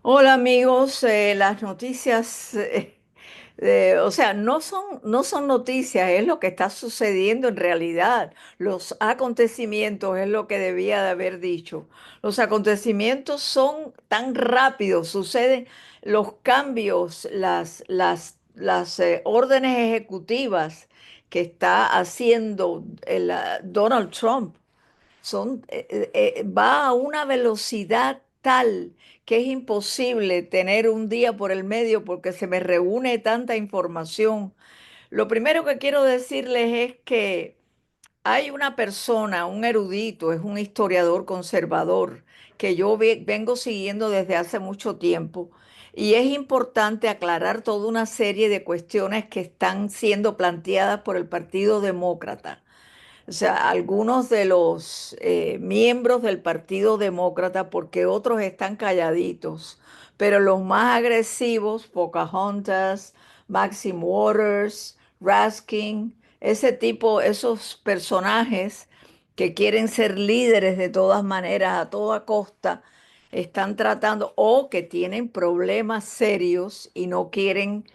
Hola amigos, las noticias, o sea, no son noticias, es lo que está sucediendo en realidad. Los acontecimientos es lo que debía de haber dicho. Los acontecimientos son tan rápidos, suceden los cambios, las órdenes ejecutivas que está haciendo Donald Trump va a una velocidad tal que es imposible tener un día por el medio porque se me reúne tanta información. Lo primero que quiero decirles es que hay una persona, un erudito, es un historiador conservador que yo vengo siguiendo desde hace mucho tiempo. Y es importante aclarar toda una serie de cuestiones que están siendo planteadas por el Partido Demócrata. O sea, algunos de los miembros del Partido Demócrata, porque otros están calladitos, pero los más agresivos, Pocahontas, Maxine Waters, Raskin, ese tipo, esos personajes que quieren ser líderes de todas maneras, a toda costa, están tratando o que tienen problemas serios y no quieren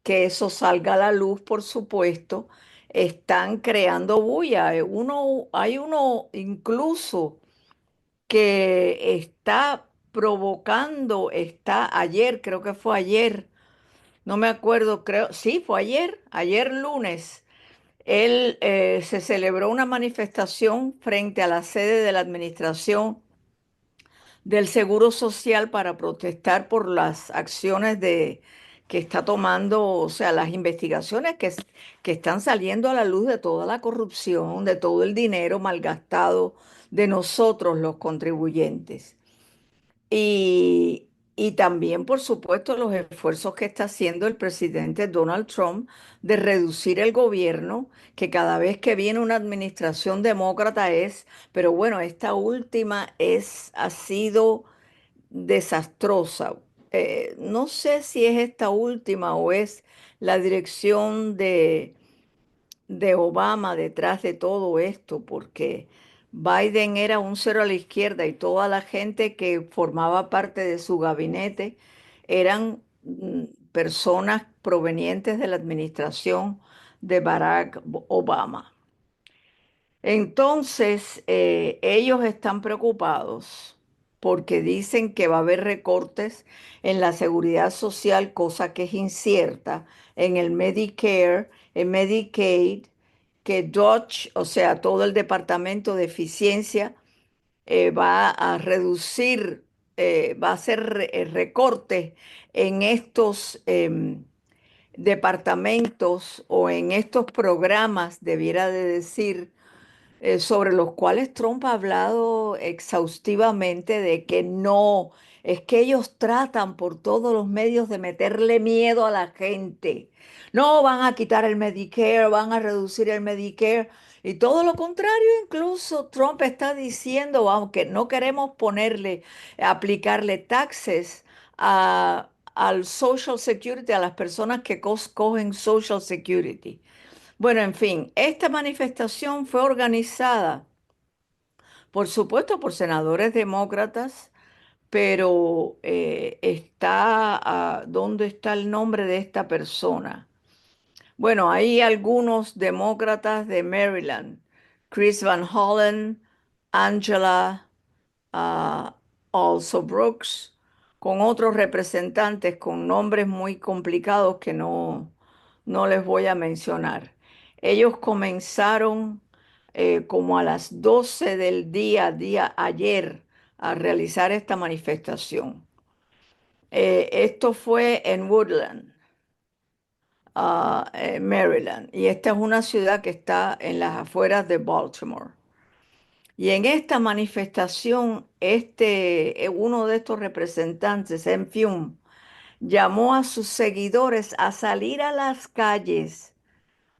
que eso salga a la luz, por supuesto, están creando bulla. Hay uno incluso que está provocando, ayer, creo que fue ayer, no me acuerdo, creo, sí, fue ayer lunes. Se celebró una manifestación frente a la sede de la administración del Seguro Social para protestar por las acciones que está tomando, o sea, las investigaciones que están saliendo a la luz de toda la corrupción, de todo el dinero malgastado de nosotros los contribuyentes. Y, y también, por supuesto, los esfuerzos que está haciendo el presidente Donald Trump de reducir el gobierno, que cada vez que viene una administración demócrata pero bueno, esta última ha sido desastrosa. No sé si es esta última o es la dirección de Obama detrás de todo esto, porque Biden era un cero a la izquierda y toda la gente que formaba parte de su gabinete eran personas provenientes de la administración de Barack Obama. Entonces, ellos están preocupados porque dicen que va a haber recortes en la seguridad social, cosa que es incierta, en el Medicare, en Medicaid, que Dodge, o sea, todo el departamento de eficiencia, va a reducir, va a hacer recortes en estos departamentos o en estos programas, debiera de decir sobre los cuales Trump ha hablado exhaustivamente de que no, es que ellos tratan por todos los medios de meterle miedo a la gente. No van a quitar el Medicare, van a reducir el Medicare. Y todo lo contrario, incluso Trump está diciendo, aunque no queremos aplicarle taxes al Social Security, a las personas que cogen Social Security. Bueno, en fin, esta manifestación fue organizada, por supuesto, por senadores demócratas, pero ¿dónde está el nombre de esta persona? Bueno, hay algunos demócratas de Maryland, Chris Van Hollen, Angela Also Brooks, con otros representantes con nombres muy complicados que no les voy a mencionar. Ellos comenzaron como a las 12 del día ayer, a realizar esta manifestación. Esto fue en Woodland, Maryland, y esta es una ciudad que está en las afueras de Baltimore. Y en esta manifestación, uno de estos representantes, en Fium, llamó a sus seguidores a salir a las calles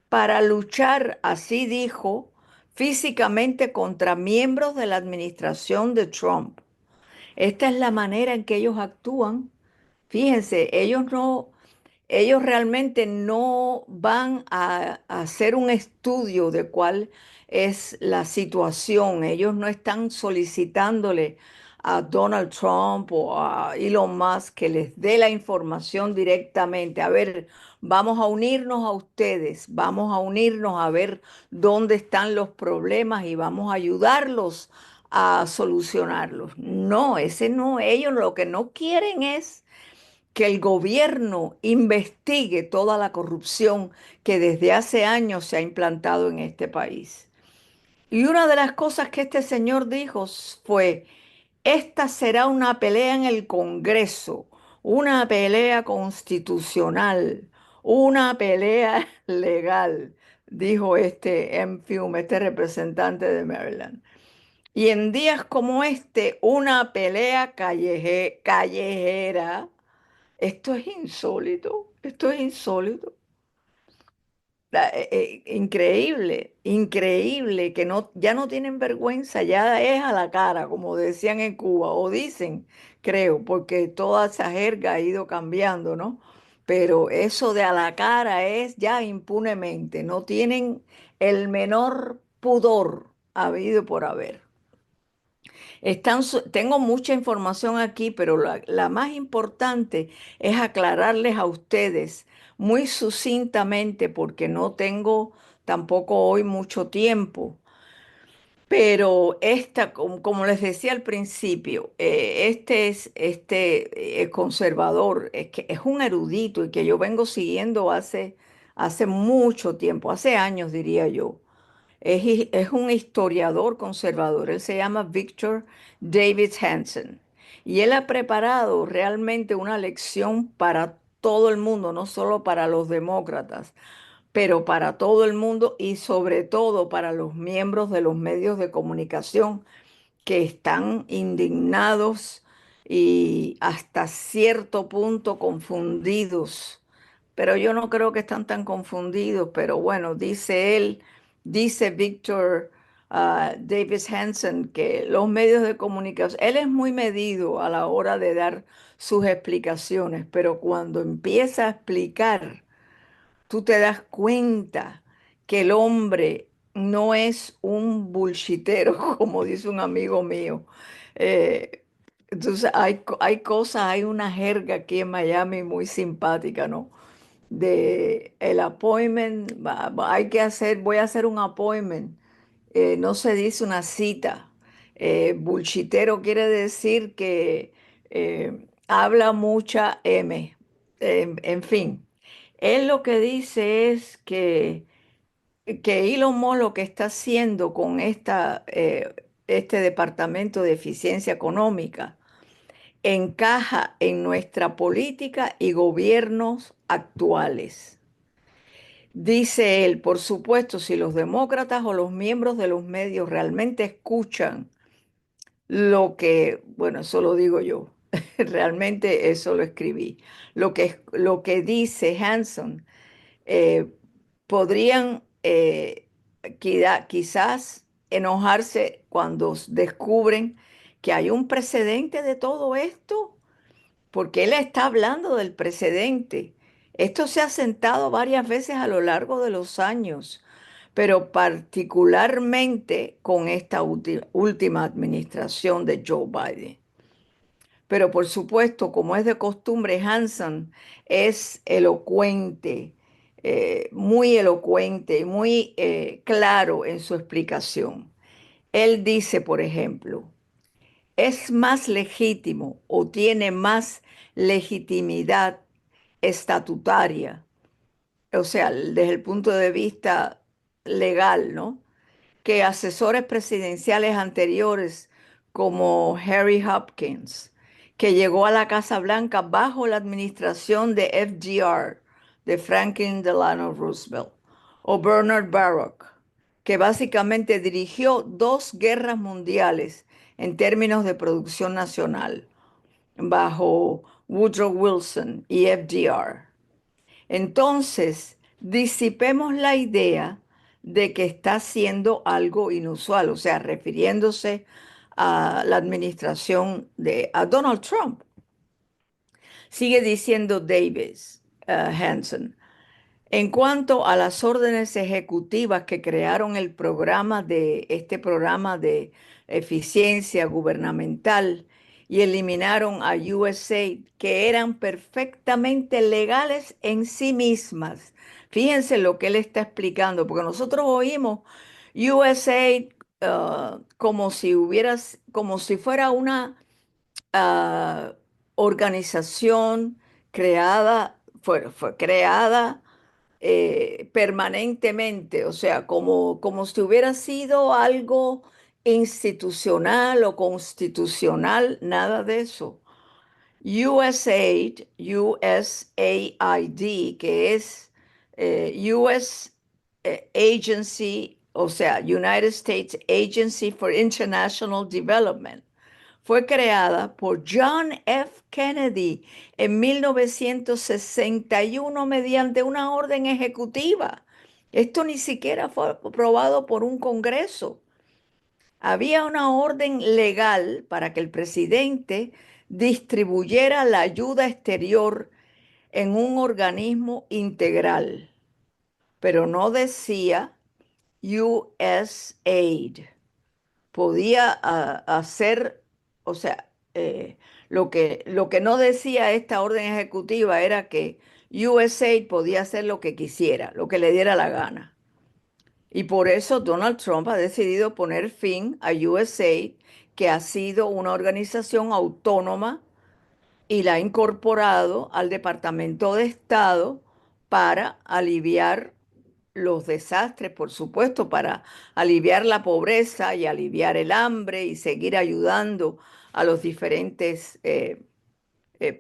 para luchar, así dijo, físicamente contra miembros de la administración de Trump. Esta es la manera en que ellos actúan. Fíjense, ellos realmente no van a hacer un estudio de cuál es la situación. Ellos no están solicitándole a Donald Trump o a Elon Musk que les dé la información directamente. A ver, vamos a unirnos a ustedes, vamos a unirnos a ver dónde están los problemas y vamos a ayudarlos a solucionarlos. No, ese no, ellos lo que no quieren es que el gobierno investigue toda la corrupción que desde hace años se ha implantado en este país. Y una de las cosas que este señor dijo fue, esta será una pelea en el Congreso, una pelea constitucional, una pelea legal, dijo este M. Fume, este representante de Maryland. Y en días como este, una pelea callejera. Esto es insólito, esto es insólito. Increíble, increíble que no, ya no tienen vergüenza, ya es a la cara, como decían en Cuba, o dicen, creo, porque toda esa jerga ha ido cambiando, ¿no? Pero eso de a la cara es ya impunemente, no tienen el menor pudor habido por haber. Tengo mucha información aquí, pero la más importante es aclararles a ustedes muy sucintamente, porque no tengo tampoco hoy mucho tiempo. Pero esta, como les decía al principio, este conservador, es que es un erudito y que yo vengo siguiendo hace mucho tiempo, hace años diría yo. Es un historiador conservador. Él se llama Victor David Hanson. Y él ha preparado realmente una lección para todo el mundo, no solo para los demócratas, pero para todo el mundo y sobre todo para los miembros de los medios de comunicación que están indignados y hasta cierto punto confundidos. Pero yo no creo que están tan confundidos, pero bueno, dice él, dice Victor Davis Hanson, que los medios de comunicación, él es muy medido a la hora de dar sus explicaciones, pero cuando empieza a explicar, tú te das cuenta que el hombre no es un bullshitero, como dice un amigo mío. Eh, entonces hay cosas, hay una jerga aquí en Miami muy simpática, ¿no? De el appointment, hay que hacer, voy a hacer un appointment. No se dice una cita. Bullshitero quiere decir que habla mucha M. En fin, él lo que dice es que Elon Musk lo que está haciendo con este departamento de eficiencia económica encaja en nuestra política y gobiernos actuales. Dice él, por supuesto, si los demócratas o los miembros de los medios realmente escuchan bueno, eso lo digo yo, realmente eso lo escribí, lo que dice Hanson, eh, podrían quizás enojarse cuando descubren que hay un precedente de todo esto, porque él está hablando del precedente. Esto se ha sentado varias veces a lo largo de los años, pero particularmente con esta última administración de Joe Biden. Pero por supuesto, como es de costumbre, Hanson es elocuente y muy claro en su explicación. Él dice, por ejemplo, es más legítimo o tiene más legitimidad estatutaria, o sea, desde el punto de vista legal, ¿no? Que asesores presidenciales anteriores como Harry Hopkins, que llegó a la Casa Blanca bajo la administración de FDR, de Franklin Delano Roosevelt, o Bernard Baruch, que básicamente dirigió dos guerras mundiales en términos de producción nacional, bajo Woodrow Wilson y FDR. Entonces, disipemos la idea de que está haciendo algo inusual, o sea, refiriéndose a la administración a Donald Trump. Sigue diciendo Davis, Hanson, en cuanto a las órdenes ejecutivas que crearon este programa de eficiencia gubernamental, y eliminaron a USAID, que eran perfectamente legales en sí mismas. Fíjense lo que él está explicando, porque nosotros oímos USAID como si como si fuera una ah, organización fue creada permanentemente, o sea, como si hubiera sido algo institucional o constitucional, nada de eso. USAID, USAID, que es US Agency, o sea, United States Agency for International Development, fue creada por John F. Kennedy en 1961 mediante una orden ejecutiva. Esto ni siquiera fue aprobado por un Congreso. Había una orden legal para que el presidente distribuyera la ayuda exterior en un organismo integral, pero no decía USAID. Podía hacer, o sea, lo que no decía esta orden ejecutiva era que USAID podía hacer lo que quisiera, lo que le diera la gana. Y por eso Donald Trump ha decidido poner fin a USAID, que ha sido una organización autónoma y la ha incorporado al Departamento de Estado para aliviar los desastres, por supuesto, para aliviar la pobreza y aliviar el hambre y seguir ayudando a los diferentes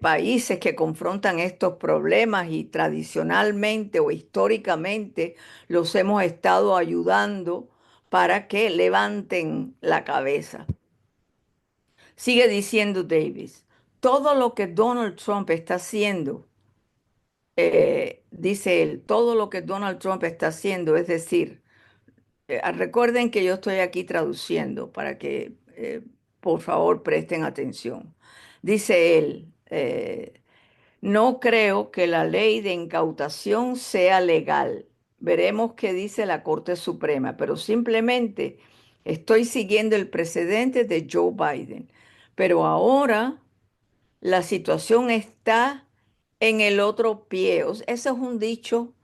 países que confrontan estos problemas y tradicionalmente o históricamente los hemos estado ayudando para que levanten la cabeza. Sigue diciendo Davis, todo lo que Donald Trump está haciendo, dice él, todo lo que Donald Trump está haciendo, es decir, recuerden que yo estoy aquí traduciendo para que por favor presten atención. Dice él, no creo que la ley de incautación sea legal. Veremos qué dice la Corte Suprema, pero simplemente estoy siguiendo el precedente de Joe Biden. Pero ahora la situación está en el otro pie. Ese es un dicho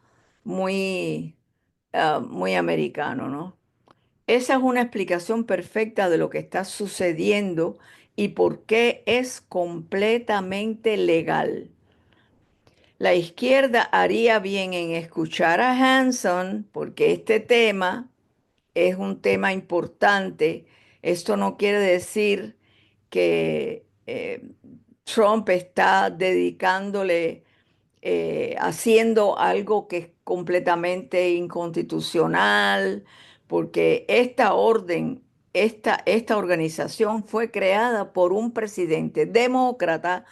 muy, muy americano, ¿no? Esa es una explicación perfecta de lo que está sucediendo y por qué es completamente legal. La izquierda haría bien en escuchar a Hanson porque este tema es un tema importante. Esto no quiere decir que Trump está dedicándole haciendo algo que es completamente inconstitucional, porque esta orden, esta organización fue creada por un presidente demócrata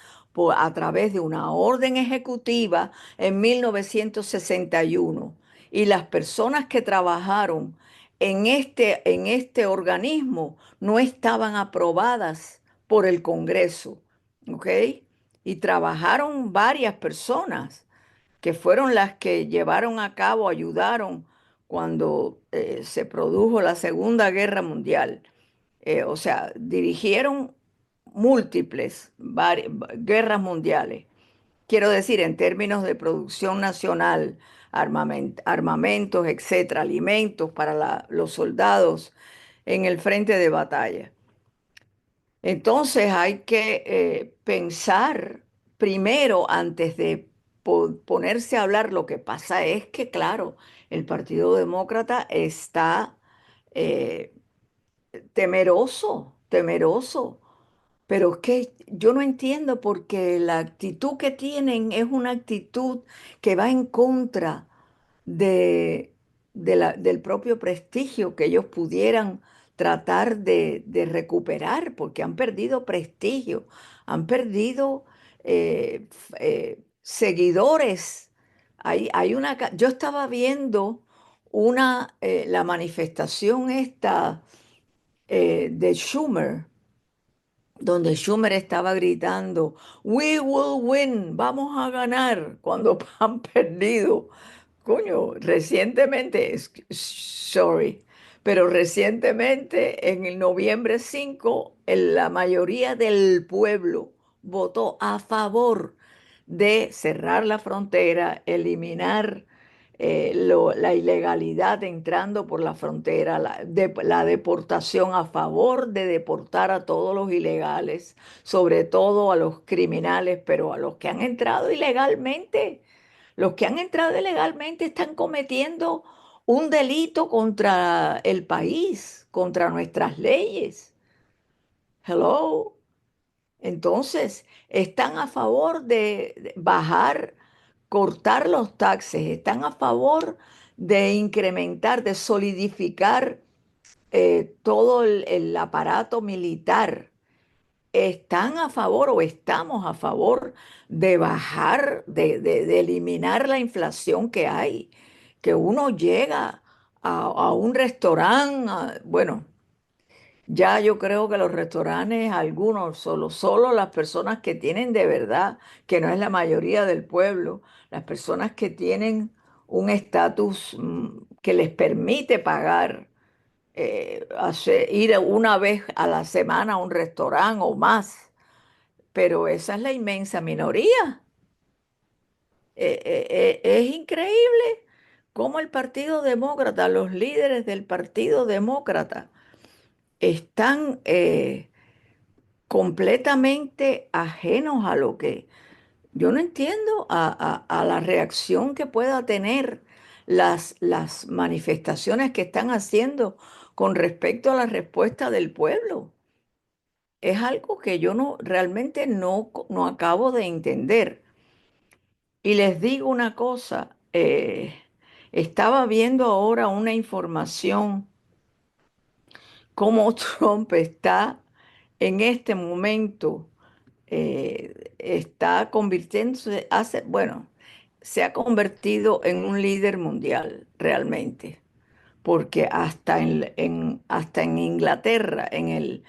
a través de una orden ejecutiva en 1961. Y las personas que trabajaron en este organismo no estaban aprobadas por el Congreso, ¿ok? Y trabajaron varias personas que fueron las que llevaron a cabo, ayudaron cuando se produjo la Segunda Guerra Mundial. O sea, dirigieron guerras mundiales. Quiero decir, en términos de producción nacional, armamentos, etcétera, alimentos para los soldados en el frente de batalla. Entonces hay que pensar primero antes de ponerse a hablar. Lo que pasa es que, claro, el Partido Demócrata está eh, temeroso, temeroso, pero es que yo no entiendo porque la actitud que tienen es una actitud que va en contra de, del propio prestigio que ellos pudieran tratar de recuperar, porque han perdido prestigio, han perdido seguidores. Yo estaba viendo la manifestación esta de Schumer, donde Schumer estaba gritando, "We will win, vamos a ganar", cuando han perdido. Coño, recientemente, sorry, Pero recientemente, en el noviembre 5, la mayoría del pueblo votó a favor de cerrar la frontera, eliminar la ilegalidad entrando por la frontera, la deportación, a favor de deportar a todos los ilegales, sobre todo a los criminales, pero a los que han entrado ilegalmente. Los que han entrado ilegalmente están cometiendo un delito contra el país, contra nuestras leyes. Hello. Entonces, están a favor de bajar, cortar los taxes, están a favor de incrementar, de solidificar todo el aparato militar. Están a favor o estamos a favor de bajar, de eliminar la inflación que hay, que uno llega a un restaurante, bueno, ya yo creo que los restaurantes, algunos, solo las personas que tienen de verdad, que no es la mayoría del pueblo, las personas que tienen un estatus que les permite pagar, ir una vez a la semana a un restaurante o más, pero esa es la inmensa minoría. Es increíble cómo el Partido Demócrata, los líderes del Partido Demócrata, están completamente ajenos a lo que yo no entiendo, a la reacción que pueda tener las manifestaciones que están haciendo con respecto a la respuesta del pueblo. Es algo que yo no realmente no acabo de entender. Y les digo una cosa, estaba viendo ahora una información cómo Trump está en este momento, está convirtiéndose, bueno, se ha convertido en un líder mundial realmente, porque hasta en Inglaterra, eh,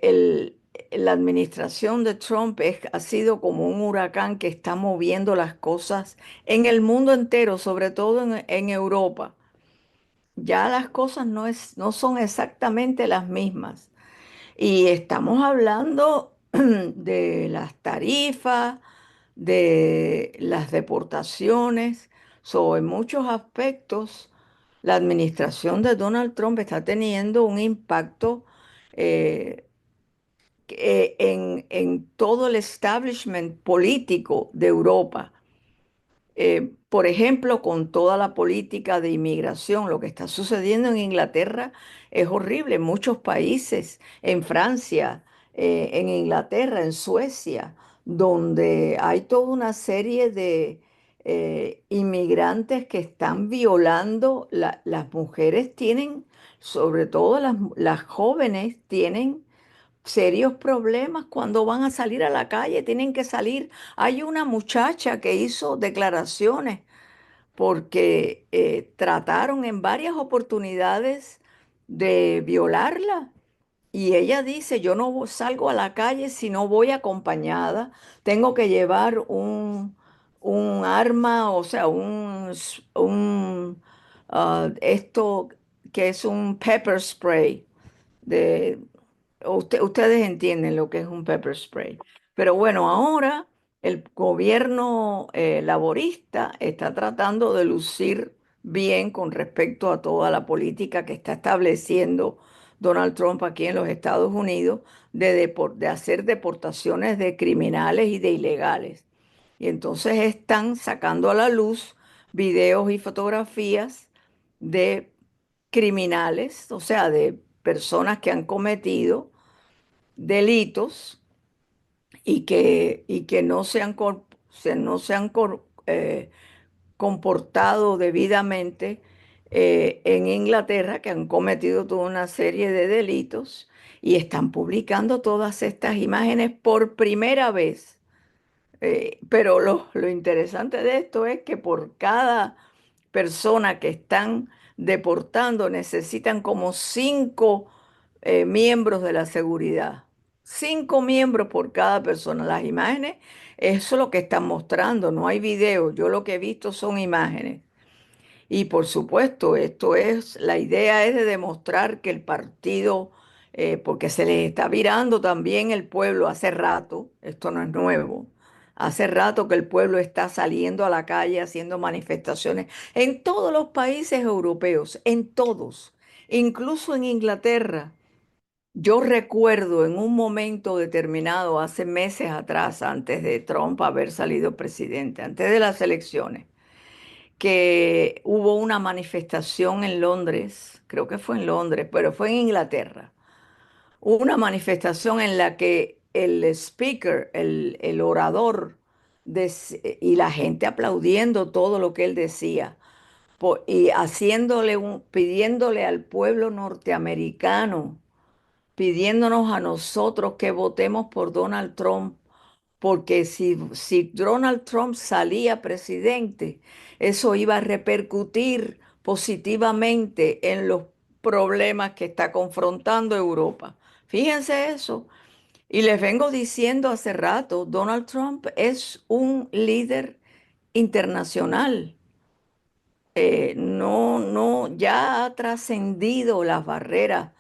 el- la administración de Trump ha sido como un huracán que está moviendo las cosas en el mundo entero, sobre todo en Europa. Ya las cosas no son exactamente las mismas. Y estamos hablando de las tarifas, de las deportaciones. En muchos aspectos, la administración de Donald Trump está teniendo un impacto eh, en todo el establishment político de Europa. Por ejemplo, con toda la política de inmigración, lo que está sucediendo en Inglaterra es horrible. En muchos países, en Francia, en Inglaterra, en Suecia, donde hay toda una serie de inmigrantes que están violando, las mujeres tienen, sobre todo las jóvenes, tienen serios problemas cuando van a salir a la calle, tienen que salir. Hay una muchacha que hizo declaraciones porque trataron en varias oportunidades de violarla. Y ella dice, yo no salgo a la calle si no voy acompañada, tengo que llevar un arma, o sea, esto que es un pepper spray, de, ustedes entienden lo que es un pepper spray. Pero bueno, ahora el gobierno laborista está tratando de lucir bien con respecto a toda la política que está estableciendo Donald Trump aquí en los Estados Unidos de hacer deportaciones de criminales y de ilegales. Y entonces están sacando a la luz videos y fotografías de criminales, o sea, de personas que han cometido delitos y que no se han comportado debidamente en Inglaterra, que han cometido toda una serie de delitos y están publicando todas estas imágenes por primera vez. Pero lo interesante de esto es que por cada persona que están deportando necesitan como cinco miembros de la seguridad. Cinco miembros por cada persona. Las imágenes, eso es lo que están mostrando, no hay video. Yo lo que he visto son imágenes. Y por supuesto, la idea es de demostrar que el partido, porque se les está virando también el pueblo hace rato, esto no es nuevo, hace rato que el pueblo está saliendo a la calle haciendo manifestaciones en todos los países europeos, en todos, incluso en Inglaterra. Yo recuerdo en un momento determinado, hace meses atrás, antes de Trump haber salido presidente, antes de las elecciones, que hubo una manifestación en Londres, creo que fue en Londres, pero fue en Inglaterra, una manifestación en la que el speaker, el orador, y la gente aplaudiendo todo lo que él decía, y pidiéndole al pueblo norteamericano, pidiéndonos a nosotros que votemos por Donald Trump, porque si Donald Trump salía presidente, eso iba a repercutir positivamente en los problemas que está confrontando Europa. Fíjense eso. Y les vengo diciendo hace rato, Donald Trump es un líder internacional. No, ya ha trascendido las barreras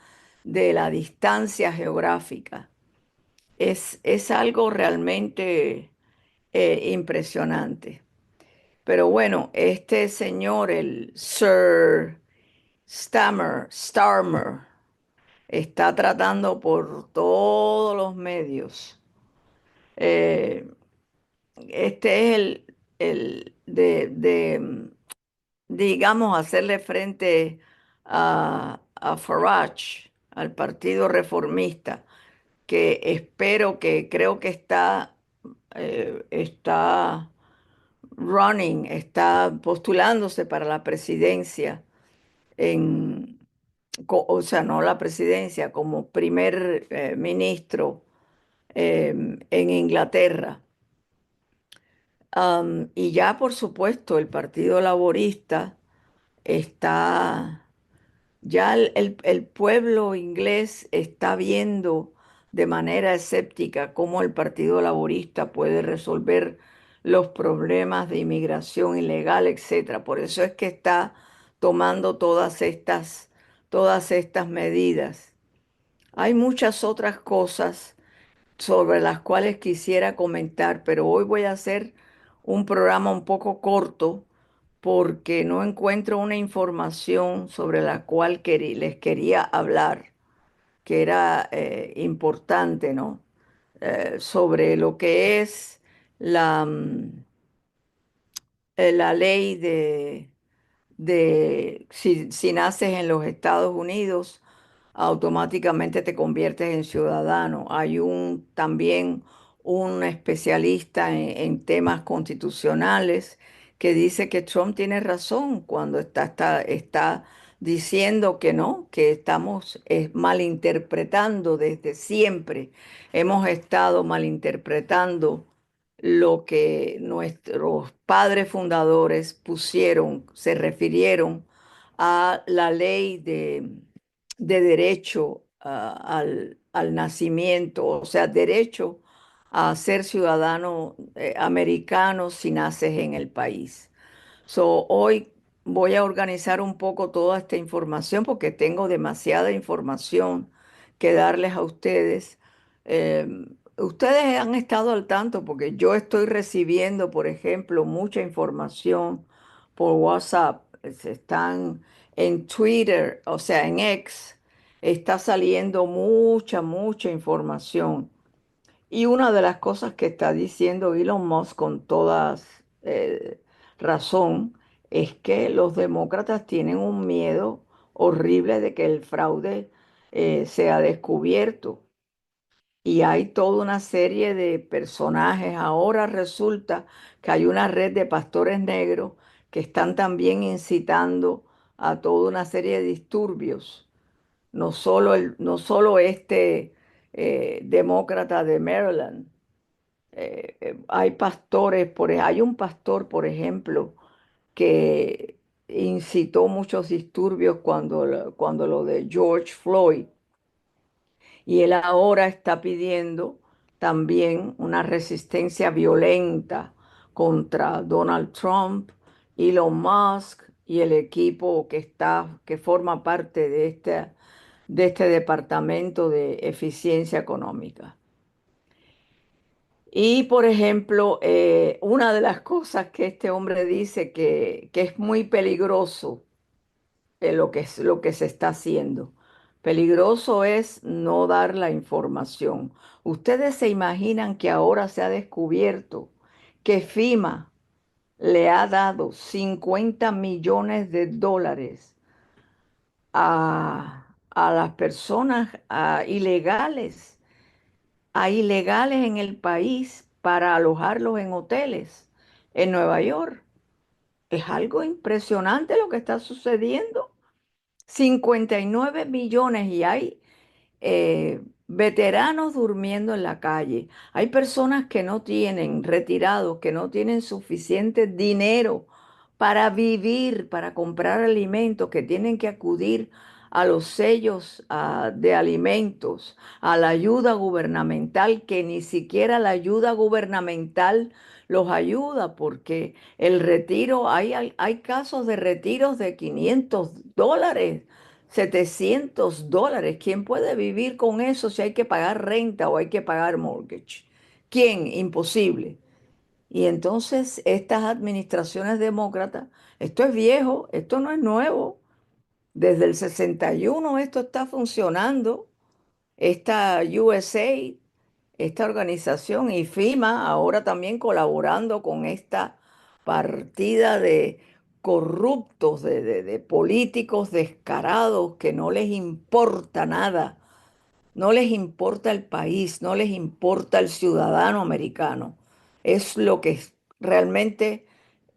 de la distancia geográfica. Es algo realmente impresionante. Pero bueno, este señor, el Sir Starmer, está tratando por todos los medios. Eh, este es digamos, hacerle frente a Farage, al Partido Reformista, que creo que está está postulándose para la presidencia en, o sea, no la presidencia, como primer ministro en Inglaterra. Y ya, por supuesto, el Partido Laborista está, ya el pueblo inglés está viendo de manera escéptica cómo el Partido Laborista puede resolver los problemas de inmigración ilegal, etcétera. Por eso es que está tomando todas estas medidas. Hay muchas otras cosas sobre las cuales quisiera comentar, pero hoy voy a hacer un programa un poco corto porque no encuentro una información sobre la cual les quería hablar, que era importante, ¿no? Sobre lo que es la ley si naces en los Estados Unidos, automáticamente te conviertes en ciudadano. Hay también un especialista en temas constitucionales que dice que Trump tiene razón cuando está diciendo que no, que estamos malinterpretando desde siempre. Hemos estado malinterpretando lo que nuestros padres fundadores se refirieron a la ley de derecho al nacimiento, o sea, derecho a ser ciudadano americano si naces en el país. Hoy voy a organizar un poco toda esta información porque tengo demasiada información que darles a ustedes. Eh, Ustedes han estado al tanto porque yo estoy recibiendo, por ejemplo, mucha información por WhatsApp. Están en Twitter, o sea, en X, está saliendo mucha información. Y una de las cosas que está diciendo Elon Musk con toda razón es que los demócratas tienen un miedo horrible de que el fraude sea descubierto. Y hay toda una serie de personajes. Ahora resulta que hay una red de pastores negros que están también incitando a toda una serie de disturbios. No solo este demócrata de Maryland, hay hay un pastor, por ejemplo, que incitó muchos disturbios cuando lo de George Floyd, y él ahora está pidiendo también una resistencia violenta contra Donald Trump, Elon Musk y el equipo que forma parte de este departamento de eficiencia económica. Y, por ejemplo, una de las cosas que este hombre dice que es muy peligroso lo que se está haciendo. Peligroso es no dar la información. Ustedes se imaginan que ahora se ha descubierto que FEMA le ha dado 50 millones de dólares a las personas a ilegales en el país para alojarlos en hoteles en Nueva York. Es algo impresionante lo que está sucediendo. 59 millones y hay veteranos durmiendo en la calle. Hay personas que no tienen, retirados, que no tienen suficiente dinero para vivir, para comprar alimentos, que tienen que acudir a los sellos de alimentos, a la ayuda gubernamental, que ni siquiera la ayuda gubernamental los ayuda, porque el retiro, hay casos de retiros de $500, $700. ¿Quién puede vivir con eso si hay que pagar renta o hay que pagar mortgage? ¿Quién? Imposible. Y entonces estas administraciones demócratas, esto es viejo, esto no es nuevo. Desde el 61 esto está funcionando. Esta USAID, esta organización y FEMA ahora también colaborando con esta partida de corruptos, de políticos descarados que no les importa nada, no les importa el país, no les importa el ciudadano americano. Es lo que realmente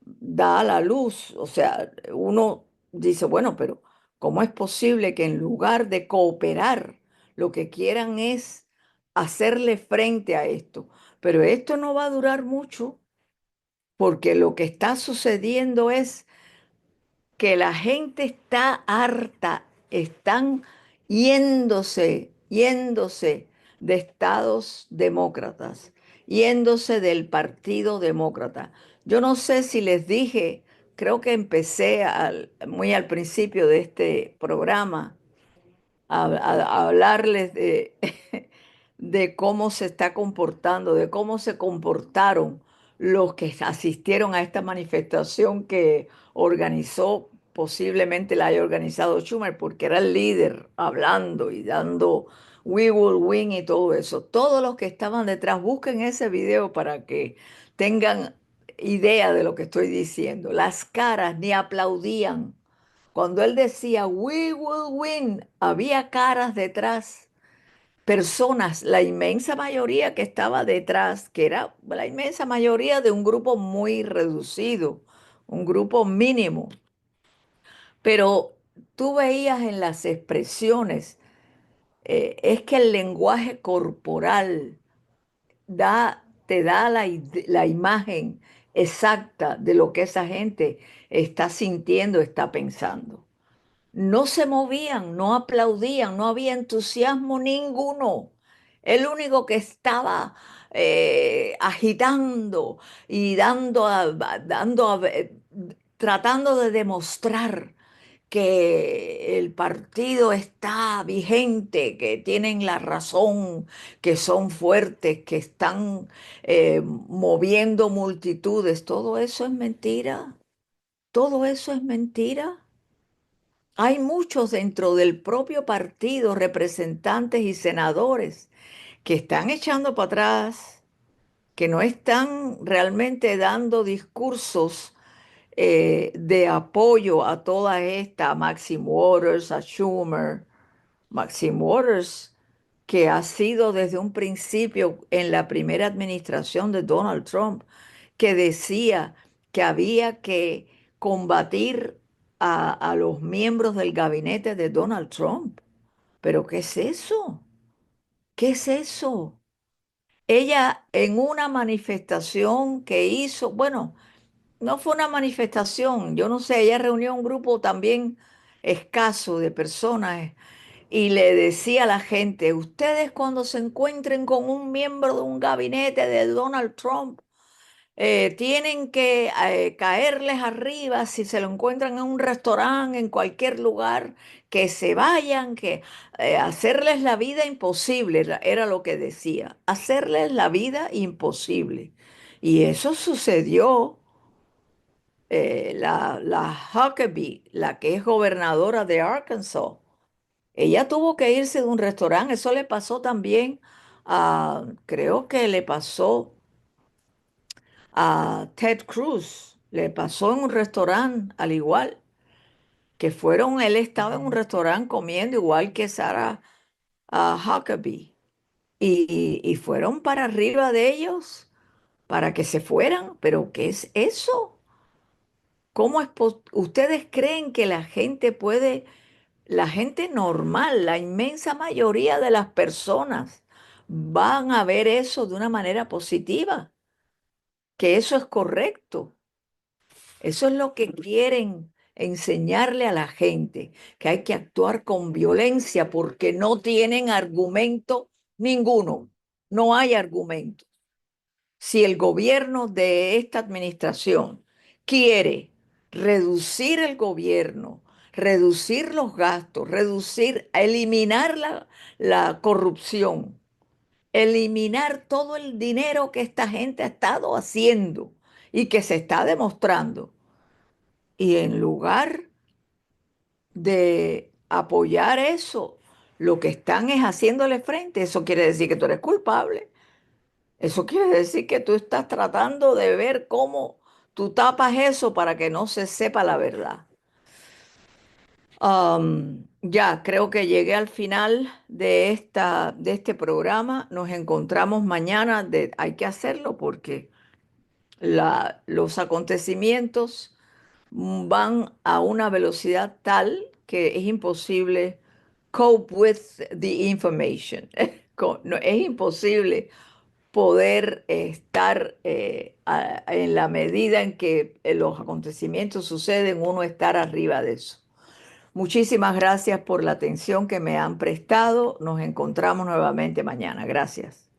da a la luz. O sea, uno dice, bueno, pero ¿cómo es posible que en lugar de cooperar, lo que quieran es hacerle frente a esto? Pero esto no va a durar mucho porque lo que está sucediendo es que la gente está harta, están yéndose de estados demócratas, yéndose del Partido Demócrata. Yo no sé si les dije, creo que empecé muy al principio de este programa a hablarles de cómo se está comportando, de cómo se comportaron los que asistieron a esta manifestación que organizó, posiblemente la haya organizado Schumer, porque era el líder hablando y dando We Will Win y todo eso. Todos los que estaban detrás, busquen ese video para que tengan idea de lo que estoy diciendo. Las caras ni aplaudían cuando él decía, We will win, había caras detrás, personas, la inmensa mayoría que estaba detrás, que era la inmensa mayoría de un grupo muy reducido, un grupo mínimo. Pero tú veías en las expresiones, es que el lenguaje corporal te da la imagen exacta de lo que esa gente está sintiendo, está pensando. No se movían, no aplaudían, no había entusiasmo ninguno. El único que estaba agitando y tratando de demostrar que el partido está vigente, que tienen la razón, que son fuertes, que están moviendo multitudes. Todo eso es mentira. Todo eso es mentira. Hay muchos dentro del propio partido, representantes y senadores, que están echando para atrás, que no están realmente dando discursos de apoyo a toda esta, a Maxine Waters, a Schumer. Maxine Waters, que ha sido desde un principio en la primera administración de Donald Trump, que decía que había que combatir a los miembros del gabinete de Donald Trump. ¿Pero qué es eso? ¿Qué es eso? Ella en una manifestación que hizo, bueno, no fue una manifestación, yo no sé, ella reunió un grupo también escaso de personas y le decía a la gente, ustedes cuando se encuentren con un miembro de un gabinete de Donald Trump, tienen que caerles arriba si se lo encuentran en un restaurante, en cualquier lugar, que se vayan, que hacerles la vida imposible, era lo que decía, hacerles la vida imposible. Y eso sucedió. La Huckabee, la que es gobernadora de Arkansas, ella tuvo que irse de un restaurante. Eso le pasó también creo que le pasó a Ted Cruz, le pasó en un restaurante al igual, que fueron, él estaba en un restaurante comiendo igual que Sarah Huckabee, y fueron para arriba de ellos para que se fueran. ¿Pero qué es eso? ¿Cómo ustedes creen que la gente puede, la gente normal, la inmensa mayoría de las personas van a ver eso de una manera positiva? Que eso es correcto. Eso es lo que quieren enseñarle a la gente, que hay que actuar con violencia porque no tienen argumento ninguno. No hay argumento. Si el gobierno de esta administración quiere reducir el gobierno, reducir los gastos, eliminar la corrupción, eliminar todo el dinero que esta gente ha estado haciendo y que se está demostrando, y en lugar de apoyar eso, lo que están es haciéndole frente, eso quiere decir que tú eres culpable. Eso quiere decir que tú estás tratando de ver cómo tú tapas eso para que no se sepa la verdad. Ya, creo que llegué al final de este programa. Nos encontramos mañana. Hay que hacerlo porque los acontecimientos van a una velocidad tal que es imposible cope with the information. No, es imposible poder estar en la medida en que los acontecimientos suceden, uno estar arriba de eso. Muchísimas gracias por la atención que me han prestado. Nos encontramos nuevamente mañana. Gracias.